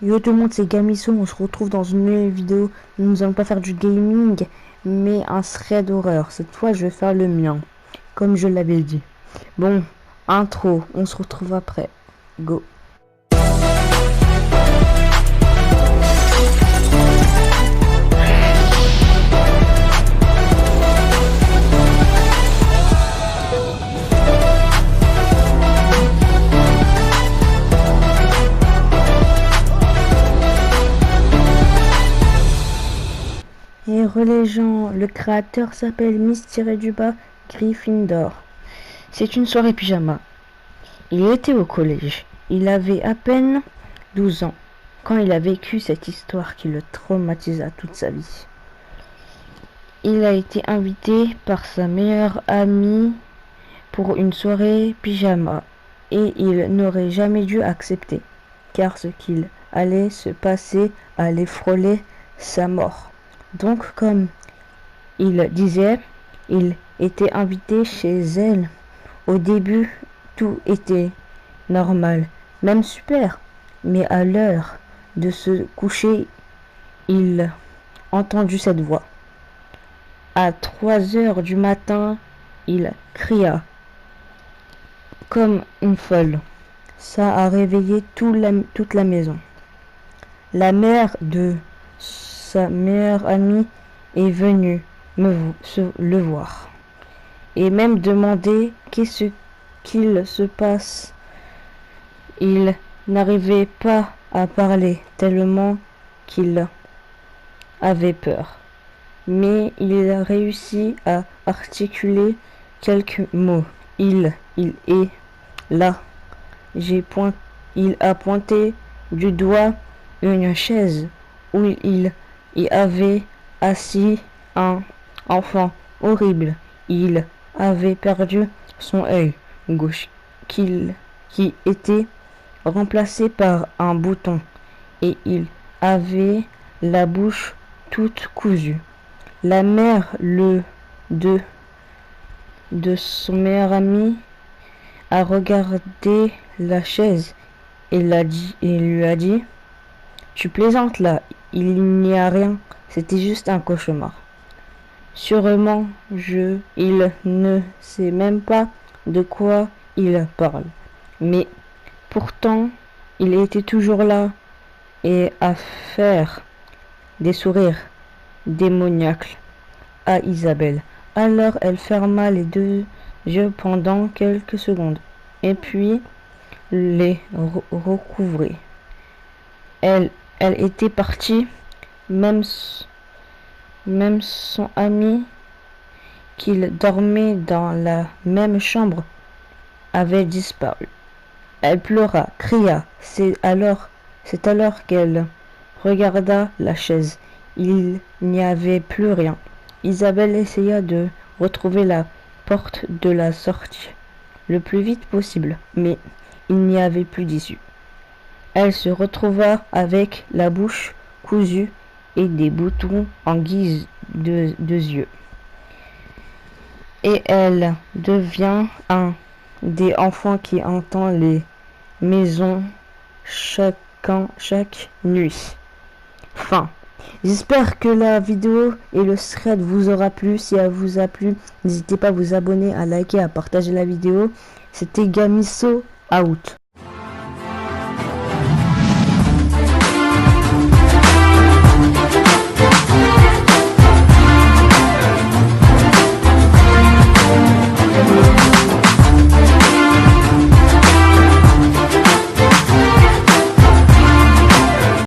Yo tout le monde, c'est Gamiso, on se retrouve dans une nouvelle vidéo. Nous allons pas faire du gaming, mais un thread d'horreur. Cette fois, je vais faire le mien, comme je l'avais dit. Bon, intro, on se retrouve après. Go. Et les gens, le créateur s'appelle Miss-du-bas Gryffindor. C'est une soirée pyjama. Il était au collège. Il avait à peine 12 ans quand il a vécu cette histoire qui le traumatisa toute sa vie. Il a été invité par sa meilleure amie pour une soirée pyjama et il n'aurait jamais dû accepter car ce qu'il allait se passer allait frôler sa mort. Donc comme il disait, il était invité chez elle. Au début, tout était normal, même super. Mais à l'heure de se coucher, il entendu cette voix. À 3 heures du matin, il cria comme une folle. Ça a réveillé toute la maison. La mère de sa meilleure amie est venue le voir et même demander qu'est-ce qu'il se passe. Il n'arrivait pas à parler tellement qu'il avait peur, mais il a réussi à articuler quelques mots. Il est là. Il a pointé du doigt une chaise où il y avait assis un enfant horrible. Il avait perdu son œil gauche qui était remplacé par un bouton et il avait la bouche toute cousue. La mère de son meilleur ami a regardé la chaise et lui a dit « Tu plaisantes là, il n'y a rien, c'était juste un cauchemar. » Sûrement, il ne sait même pas de quoi il parle. Mais pourtant, il était toujours là et à faire des sourires démoniaques à Isabelle. Alors elle ferma les deux yeux pendant quelques secondes et puis les recouvrit. Elle était partie, même son ami qu'il dormait dans la même chambre avait disparu. Elle pleura, cria. C'est alors qu'elle regarda la chaise. Il n'y avait plus rien. Isabelle essaya de retrouver la porte de la sortie le plus vite possible, mais il n'y avait plus d'issue. Elle se retrouva avec la bouche cousue et des boutons en guise de yeux. Et elle devient un des enfants qui entend les maisons chaque nuit. Fin. J'espère que la vidéo et le thread vous aura plu. Si elle vous a plu, n'hésitez pas à vous abonner, à liker, à partager la vidéo. C'était Gamiso out.